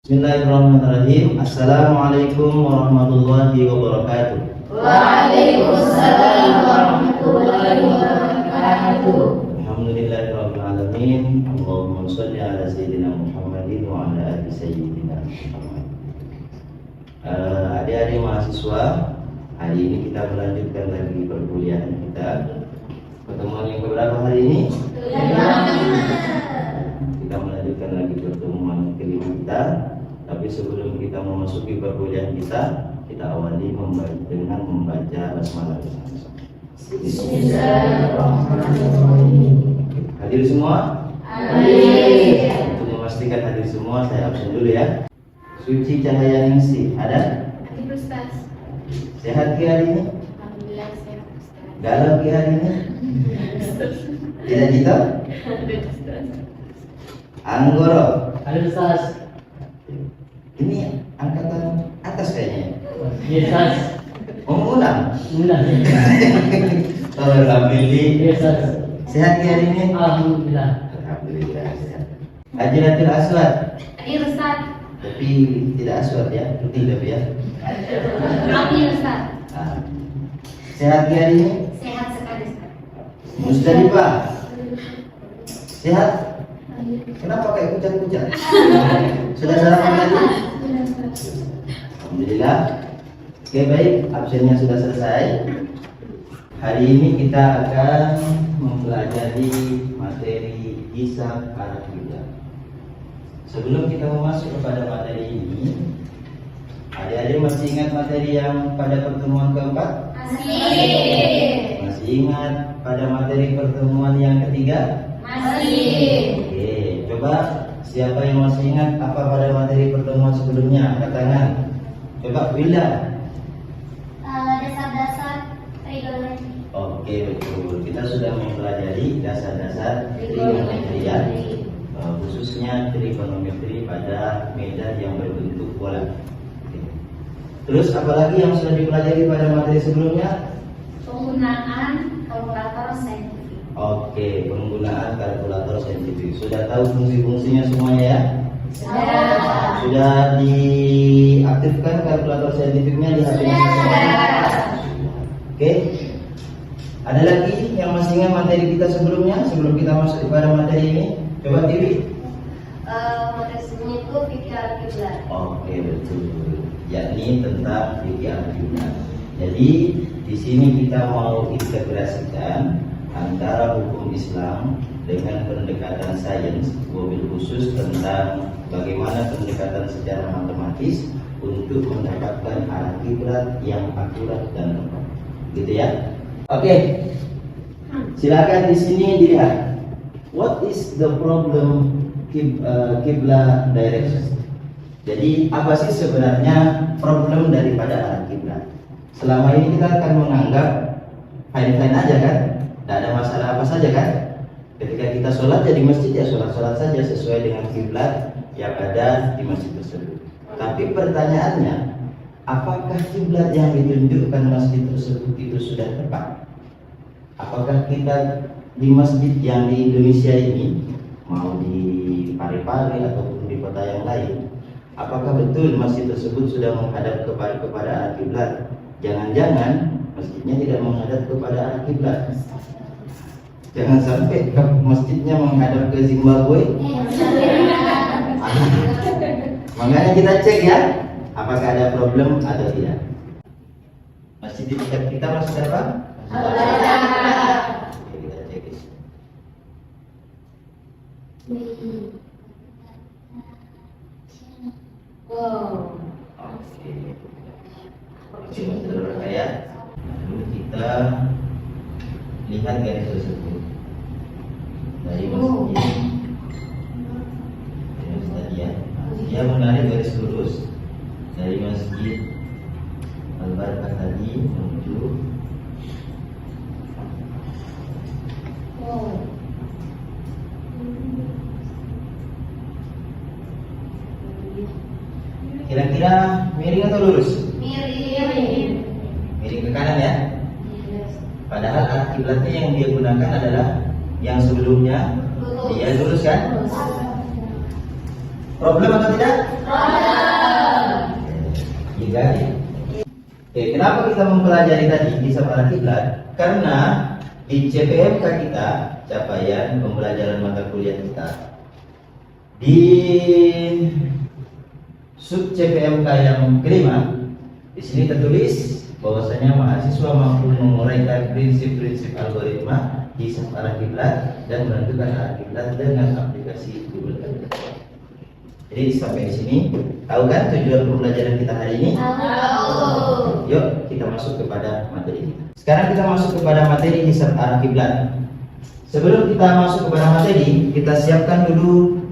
Bismillahirrahmanirrahim. Assalamualaikum warahmatullahi wabarakatuh. Waalaikumsalam warahmatullahi wabarakatuh. Alhamdulillahirabbil alamin. Allahumma shalli ala sayyidina Muhammadin wa ala ali sayyidina Muhammad. Adik-adik mahasiswa, hari ini kita melanjutkan lagi perkuliahan kita. Pertemuan yang keberapa hari ini? Kita melanjutkan lagi pertemuan kelima kita. Tapi sebelum kita memasuki perkuliahan kita awali dengan membaca basmalah. Bismillahirrahmanirrahim. Hadir semua? Amin. Untuk memastikan hadir semua, saya absen dulu ya. Suci Cahaya Ningsih, ada? Hadir Ustaz. Sehat ki hari ini? Alhamdulillah sehat Ustaz. Galau ki hari ini? Tidak cita? Hadir Ustaz. Anggoro. Halo Ustaz. Ini angkatan atas kayaknya. Yes Ustaz. Mau mengulang? Alhamdulillah. Alhamdulillah. Yes Ustaz. Sehat ki hari ini? Alhamdulillah. Alhamdulillah sehat. Hajiratul Aswad. Hadir Ustaz. Tapi tidak aswad ya, putih tapi ya. Hadir Ustaz. Ah. Sehat ki hari ini? Sehat sekali Ustaz. Mustalifah. Sehat? Kenapa kayak kucak-kucak? Sudah sarapan tadi? Alhamdulillah. Oke baik, absennya sudah selesai. Hari ini kita akan mempelajari materi hisab arah kiblat. Sebelum kita masuk kepada materi ini, adik-adik masih ingat materi yang pada pertemuan keempat? Masih. Masih ingat pada materi pertemuan yang ketiga? Masih. Oke, coba siapa yang masih ingat apa pada materi pertemuan sebelumnya? Angkat tangan. Coba Wilda. Dasar-dasar trigonometri. Oke, betul. Kita sudah mempelajari dasar-dasar trigonometri ya. Khususnya trigonometri pada medan yang berbentuk bola. Oke. Terus apalagi yang sudah dipelajari pada materi sebelumnya? Penggunaan kalkulator saintifik. Oke, penggunaan kalkulator saintifik. Sudah tahu fungsi-fungsinya semuanya ya? Sudah diaktifkan kalkulator saintifiknya di HP? Oke. Ada lagi yang masih ingat materi kita sebelumnya? Sebelum kita masuk kepada materi ini, coba TV. Materi sebelumnya itu fikih al-kiblat. Oke, betul. Yakni tentang fikih al-kiblat. Jadi di sini kita mau integrasikan antara hukum Islam dengan pendekatan sains, mobil khusus tentang bagaimana pendekatan secara matematis untuk mendapatkan arah kiblat yang akurat dan tepat. Gitu ya. Oke. Silakan di sini dilihat. What is the problem kiblat direction? Jadi apa sih sebenarnya problem daripada arah kiblat? Selama ini kita akan menganggap fine-fine aja kan? Tidak ada masalah apa saja kan? Ketika kita sholat ya di masjid ya sholat-sholat saja sesuai dengan kiblat yang ada di masjid tersebut. Tapi pertanyaannya, apakah kiblat yang ditunjukkan masjid tersebut itu sudah tepat? Apakah kita di masjid yang di Indonesia ini, mau di Parepare ataupun di kota yang lain, apakah betul masjid tersebut sudah menghadap kepada arah kiblat? Jangan-jangan masjidnya tidak menghadap kepada arah kiblat. Jangan sampai masjidnya menghadap ke Zimbabwe. Makanya kita cek ya, apakah ada problem atau tidak. Masjid di dekat kita masjid apa? Oke, kita cek di sini. Wow. Oke. Oke, saudara ya. Lalu kita lihat garis tersebut dari masjid. Garis tadi ya. Dia menarik garis lurus dari masjid Al-Barakah tadi menuju. Kira-kira miring atau lurus? Miring. Miring ke kanan ya. Padahal arah kiblatnya yang dia gunakan adalah yang sebelumnya dia lurus kan? Problem atau tidak? Iya. Oke, kenapa kita mempelajari tadi hisab arah kiblat? Karena di CPMK kita, capaian pembelajaran mata kuliah kita, di sub CPMK yang kelima, di sini tertulis bahwasanya mahasiswa mampu menguraikan prinsip-prinsip algoritma hisab arah kiblat dan menentukan arah kiblat dengan aplikasi Google Earth. Jadi sampai di sini, tahu kan tujuan pembelajaran kita hari ini? Tahu. Yuk kita masuk kepada materi kita. Sekarang kita masuk kepada materi hisab arah kiblat. Sebelum kita masuk kepada materi, kita siapkan dulu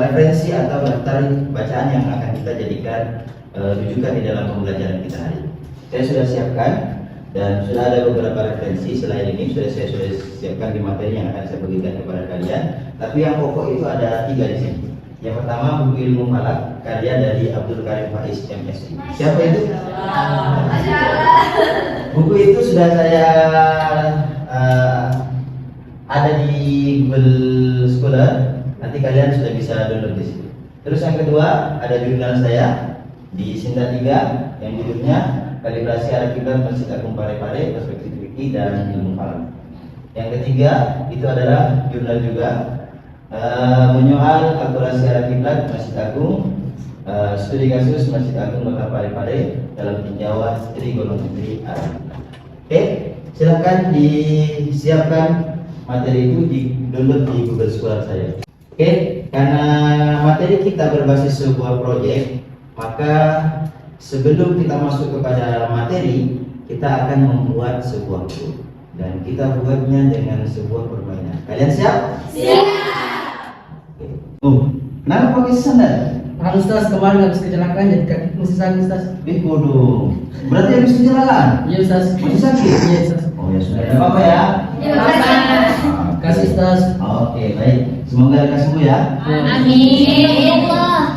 referensi atau daftar bacaan yang akan kita jadikan rujukan di dalam pembelajaran kita hari ini. Saya sudah siapkan dan sudah ada beberapa referensi. Selain ini sudah siapkan di materi yang akan saya bagikan kepada kalian. Tapi yang pokok itu ada 3 di sini. Yang pertama buku ilmu falak karya dari Abdul Karim Faiz MSc. Siapa itu? Buku itu sudah saya ada di Google Scholar. Nanti kalian sudah bisa download di sini. Terus yang kedua ada jurnal saya di Sinta 3 yang judulnya Kalibrasi Arah Kiblat Masjid Agung Parepare, Perspektif Fikih dan Ilmu Falak. Yang ketiga itu adalah jurnal juga menyoal akurasi arah kiblat Masjid Agung, studi kasus Masjid Agung Kota Parepare dalam tinjauan trigonometri arah kiblat. Oke, silakan disiapkan materi itu di download di Google Scholar saya. Oke, karena materi kita berbasis sebuah proyek, maka sebelum kita masuk kepada materi, kita akan membuat sebuah grup dan kita buatnya dengan sebuah permainan. Kalian siap? Siap. Oh, kenapa pakai sandal? Ustaz, kemarin habis kecelakaan jadi kaki mesti sakit, Ustaz. Bodoh. Berarti habis kecelakaan? Iya, Ustaz. Masih sakit? Iya, Ustaz. Oh ya sudah, tidak apa-apa ya. Kasih, Ustaz. Oke, baik. Semoga lekas sembuh ya. Amin.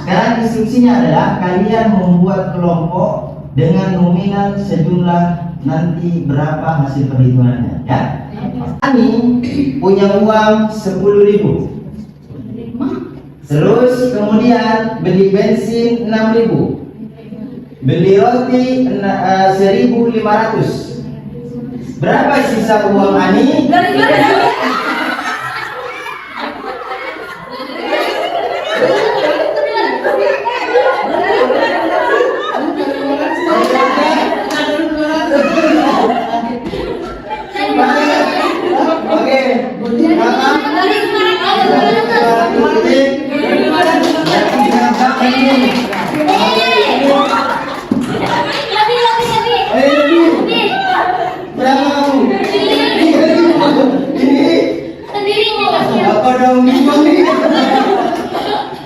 Sekarang instruksinya adalah kalian membuat kelompok dengan nominal sejumlah nanti berapa hasil perhitungannya, ya. Kami punya uang 10.000. Terus kemudian beli bensin 6.000, beli roti 1.500. Berapa sisa uang Ani? Oke,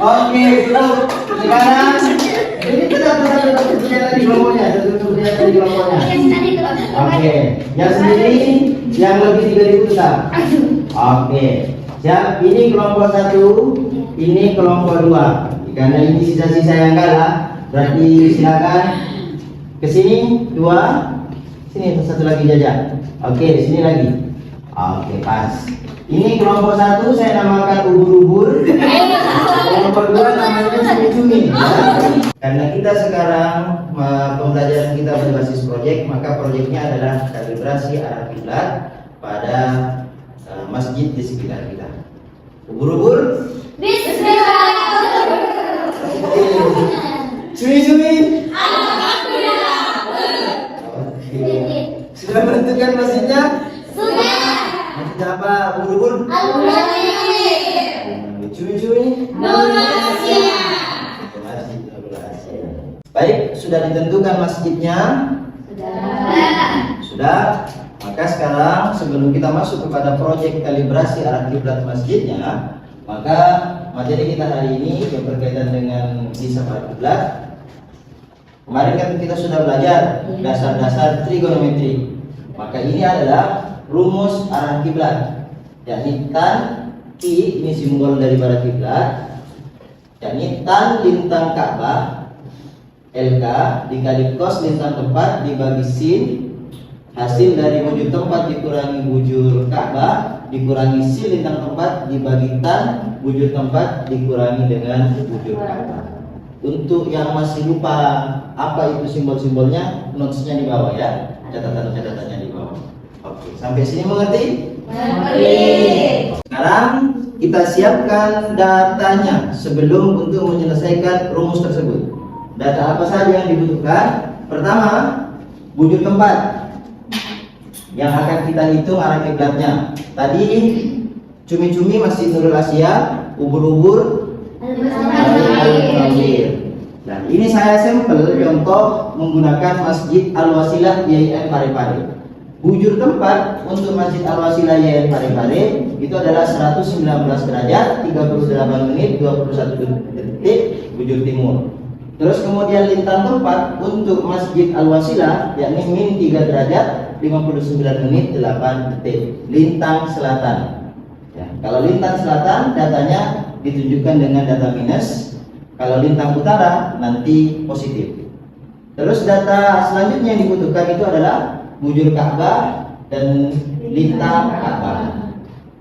oke, cukup. Sekarang ini kita tadi kelompoknya, Oke, yang sendiri yang lebih 3.000 tetap. Oke, siap. Ini kelompok 1, ini kelompok 2. Karena ini sisa-sisa yang kalah, berarti silakan ke sini 2, sini satu lagi jajak. Oke, sini lagi. Oke, pas. Ini kelompok 1 saya namakan ubur-ubur. Kelompok 2 namanya cumi-cumi. Karena kita sekarang pembelajaran kita berbasis proyek, maka proyeknya adalah kalibrasi arah kiblat pada masjid di sekitar kita. Ubur-ubur. Bismillah. Cumi-cumi. Oke. Sudah menentukan masjidnya? Sudah. Masjid apa? Ubur-ubur? Cumi-cumi? Baik, sudah ditentukan masjidnya? Sudah. Maka sekarang sebelum kita masuk kepada proyek kalibrasi arah kiblat masjidnya, maka materi kita hari ini yang berkaitan dengan hisab arah kiblat. Kemarin kan kita sudah belajar dasar-dasar trigonometri. Maka ini adalah rumus arah kiblat. Yakni tan ki, ini simbol dari arah kiblat. Yakni tan lintang Ka'bah LK dikali cos lintang tempat dibagi sin, hasil dari bujur tempat dikurangi bujur Ka'bah dikurangi sil lintang tempat dibagi tan bujur tempat dikurangi dengan bujur Ka'bah. Untuk yang masih lupa apa itu simbol-simbolnya, notes-nya di bawah ya, catatan-catatannya di bawah. Oke, sampai sini mengerti? Sekarang kita siapkan datanya sebelum untuk menyelesaikan rumus tersebut. Data apa saja yang dibutuhkan? Pertama, bujur tempat yang akan kita hitung arah kiblatnya. Tadi cumi-cumi Masjid Nurul Asia, ubur-ubur Al-Munawwir. Nah, ini saya sampel contoh menggunakan Masjid Al-Wasilah YIN Parepare. Bujur tempat untuk Masjid Al-Wasilah YIN Parepare itu adalah 119 derajat 38 menit 21 detik bujur timur. Terus kemudian lintang tempat untuk Masjid Al-Wasilah yakni min 3 derajat 59 menit 8 detik lintang selatan. Ya, kalau lintang selatan datanya ditunjukkan dengan data minus. Kalau lintang utara nanti positif. Terus data selanjutnya yang dibutuhkan itu adalah bujur Ka'bah dan lintang Ka'bah.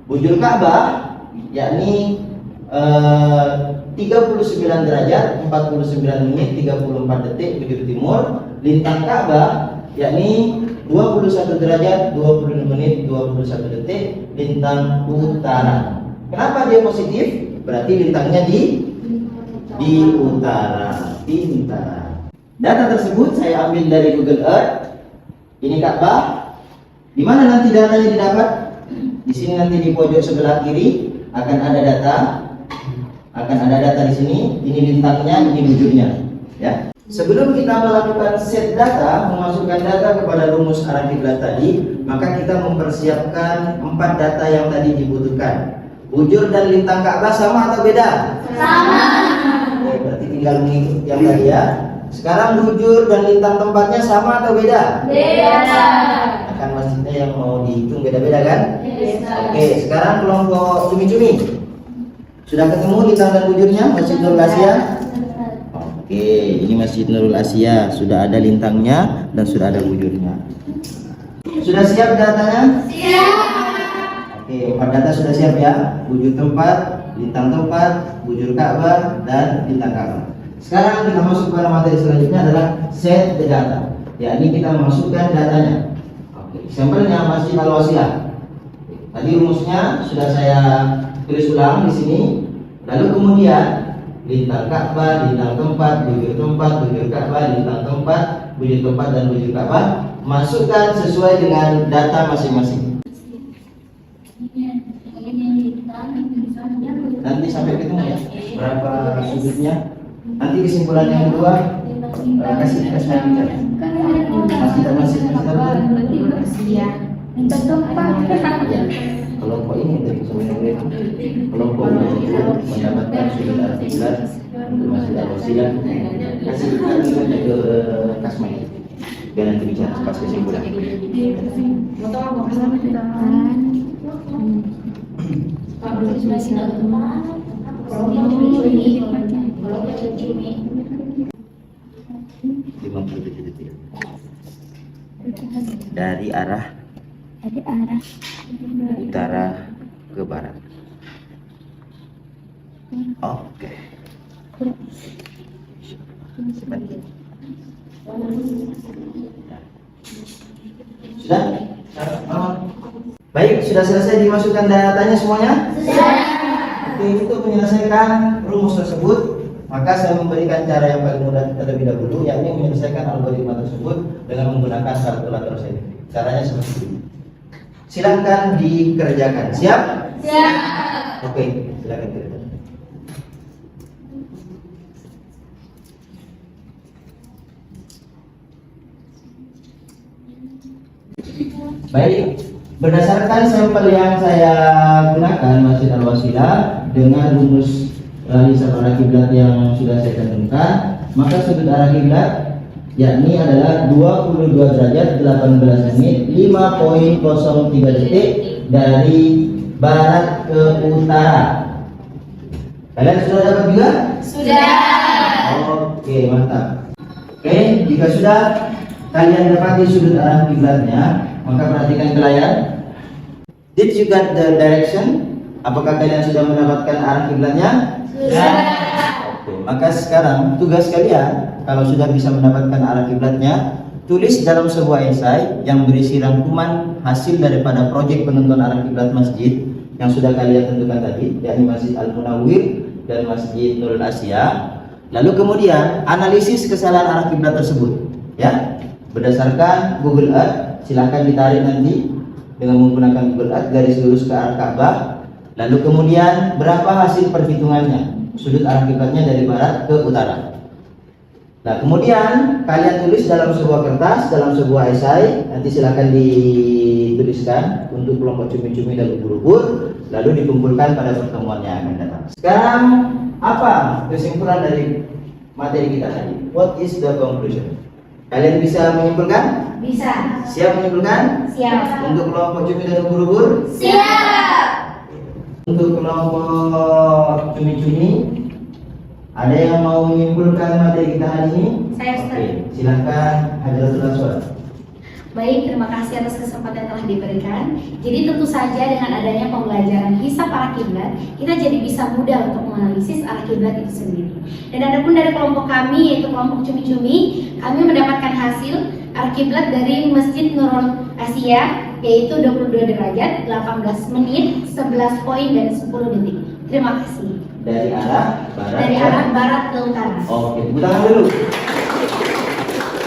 Bujur Ka'bah yakni 39 derajat 49 menit 34 detik bujur timur. Lintang Ka'bah yakni 21 derajat 20 menit 21 detik lintang utara. Kenapa dia positif? Berarti lintangnya di utara. Pintar. Data tersebut saya ambil dari Google Earth. Ini Ka'bah. Di mana nanti datanya didapat? Di sini nanti di pojok sebelah kiri akan ada data. Di sini. Ini lintangnya, ini bujurnya. Ya. Sebelum kita melakukan set data, memasukkan data kepada rumus arah kiblat tadi, maka kita mempersiapkan 4 data yang tadi dibutuhkan. Bujur dan lintang Ka'bah sama atau beda? Sama. Oke, berarti tinggal mengikut yang tadi ya. Sekarang bujur dan lintang tempatnya sama atau beda? Beda. Akan masjidnya yang mau dihitung beda-beda kan? Beda. Oke, sekarang kelompok cumi-cumi. Sudah ketemu lintang dan bujurnya Masjid Nurul Asia? Oke, ini Masjid Nurul Asia. Sudah ada lintangnya dan sudah ada bujurnya. Sudah siap datanya? Siap. Oke, 4 data sudah siap ya. Bujur tempat, lintang tempat, bujur Ka'bah, dan lintang Ka'bah. Sekarang kita masuk pada materi selanjutnya adalah set the data. Ya, ini kita masukkan datanya. Oke, sampelnya Masjid Al-Wasilah. Tadi rumusnya sudah saya tulis ulang di sini. Lalu kemudian lintang Ka'bah, lintang tempat, bujur Ka'bah, lintang tempat, bujur tempat dan bujur Ka'bah. Masukkan sesuai dengan data masing-masing. Nanti sampai ketemu ya berapa sudutnya. Nanti kesimpulan yang kedua kasih bicara. Masih kelompok ini dari kelompok mendapatkan sudut arah kiblat untuk Masjid Al-Wasilah. Kasih ke Kasmai biar nanti bicara pas kesimpulan. Dari arah utara ke barat. Oke. Sudah? Baik, sudah selesai dimasukkan datanya semuanya? Sudah. Oke, untuk menyelesaikan rumus tersebut, maka saya memberikan cara yang paling mudah terlebih dahulu, yakni menyelesaikan algoritma tersebut dengan menggunakan kalkulator saintifik. Caranya seperti ini. Silakan dikerjakan. Siap? Siap. Oke, silakan kerjakan. Baik, berdasarkan sampel yang saya gunakan Masjid Al-Wasilah dengan rumus hisab arah kiblat yang sudah saya cantumkan, maka sudut arah kiblat yakni adalah 22 derajat 18 menit 5.03 detik dari barat ke utara. Kalian sudah dapat juga? Sudah. Oke, mantap. Oke, jika sudah kalian dapati sudut arah kiblatnya, maka perhatikan ke layar. Did you get the direction? Apakah kalian sudah mendapatkan arah kiblatnya? Sudah. Oke, maka sekarang tugas kalian kalau sudah bisa mendapatkan arah kiblatnya, tulis dalam sebuah esai yang berisi rangkuman hasil daripada proyek penentuan arah kiblat masjid yang sudah kalian tentukan tadi, yakni Masjid Al-Munawwir dan Masjid Nurul Asya. Lalu kemudian analisis kesalahan arah kiblat tersebut, ya, berdasarkan Google Earth. Silahkan ditarik nanti dengan menggunakan Google Earth garis lurus ke arah Ka'bah. Lalu kemudian berapa hasil perhitungannya sudut arah kiblatnya dari barat ke utara. Nah, kemudian kalian tulis dalam sebuah kertas, dalam sebuah esai. Nanti silahkan dituliskan untuk kelompok cumi-cumi dan ubur-ubur, lalu dikumpulkan pada pertemuan yang akan datang. Sekarang apa kesimpulan dari materi kita tadi? What is the conclusion? Kalian bisa menyimpulkan? Bisa. Siap menyimpulkan? Siap. Untuk kelompok cumi dan ubur-ubur? Siap. Untuk kelompok cumi-cumi, ada yang mau menyimpulkan materi kita hari ini? Saya, Ustaz. Oke, silakan Hadratul Aswad. Baik, terima kasih atas kesempatan yang telah diberikan. Jadi tentu saja dengan adanya pembelajaran hisab arah kiblat, kita jadi bisa mudah untuk menganalisis arah kiblat itu sendiri. Dan adapun dari kelompok kami, yaitu kelompok cumi-cumi, kami mendapatkan hasil arah kiblat dari Masjid Nurul Asya, yaitu 22 derajat, 18 menit, 11 poin dan 10 detik. Terima kasih. Dari arah barat. Dari arah barat ke utara. Oke, tepuk tangan dulu.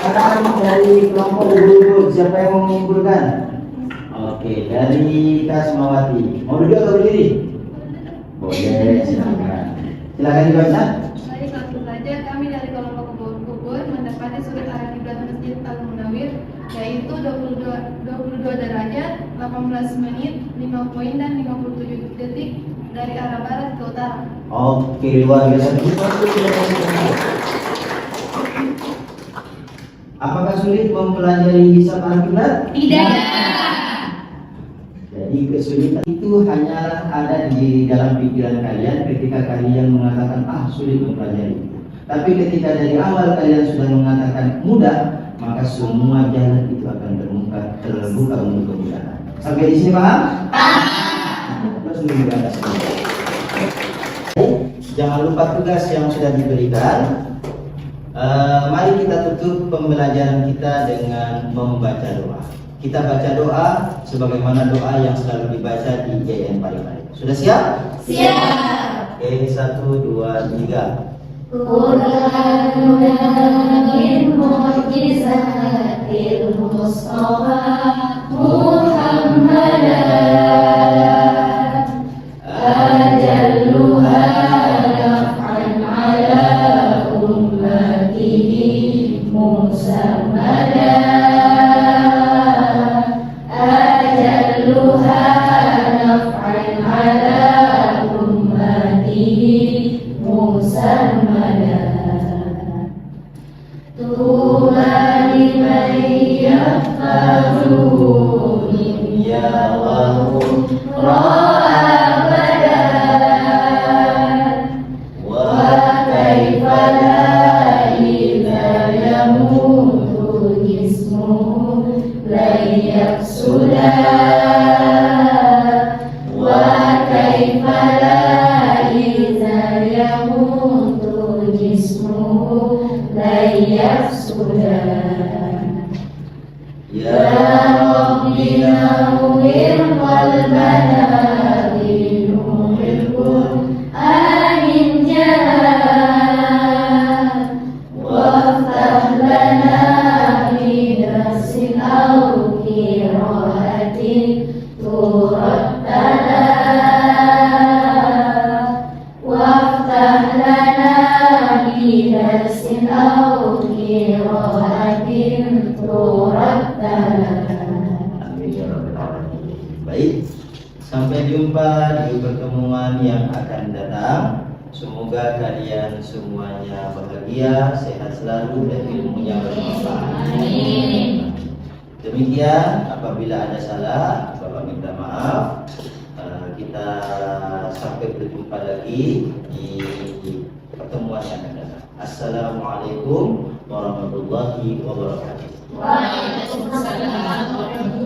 Sekarang dari kelompok ubur-ubur, siapa yang mau menyimpulkan? Oke, dari Kasmawati. Mau duduk atau berdiri? Boleh, silakan. Silakan dibaca. Baik, langsung saja kami dari kelompok ubur mendapati sudut arah kiblat Masjid Al-Munawwir yaitu 22 derajat, 18 menit, 5 poin dan 57 detik dari arah barat ke utara. Oke, luar biasa. Apakah sulit mempelajari hisab arah kiblat? Tidak. Jadi kesulitan itu hanyalah ada di dalam pikiran kalian ketika kalian mengatakan sulit mempelajari. Tapi ketika dari awal kalian sudah mengatakan mudah, maka semua jalan itu akan terbuka untuk kemudahan. Sampai di sini paham? Terus lebih atas. Jangan lupa tugas yang sudah diberikan. Mari kita tutup pembelajaran kita dengan membaca doa. Kita baca doa sebagaimana doa yang selalu dibaca di JN Pari-Pari. Sudah siap? Siap. Oke, 1, 2, 3. Qur'anuna min mu'jizatil Mustafa Muhammadan ajalluha naf'an ala ummatihi musammadan ajalluha naf'an ala ummatihi musammadan tuba liman yahfazuhu Ya Allah ra'a badan wa kaifa la idza yamutu jismuhu la yafsuda wa kaifa la idza yamutu jismuhu la yafsuda Ya Rabbi nawwir qalbana bi nuril Qur'anin jalan waftah lana bi darsin aw qiraatin turattala waftah lana bi darsin aw qiraatin turattala. Amin ya rabbal alamin. Baik, sampai jumpa di pertemuan yang akan datang. Semoga kalian semuanya bahagia, sehat selalu dan ilmunya bermanfaat. Amin. Demikian, apabila ada salah, Bapak minta maaf. Kita sampai berjumpa lagi di pertemuan yang akan datang. Assalamualaikum warahmatullahi wabarakatuh. Waalaikumsalam warahmatullahi wabarakatuh.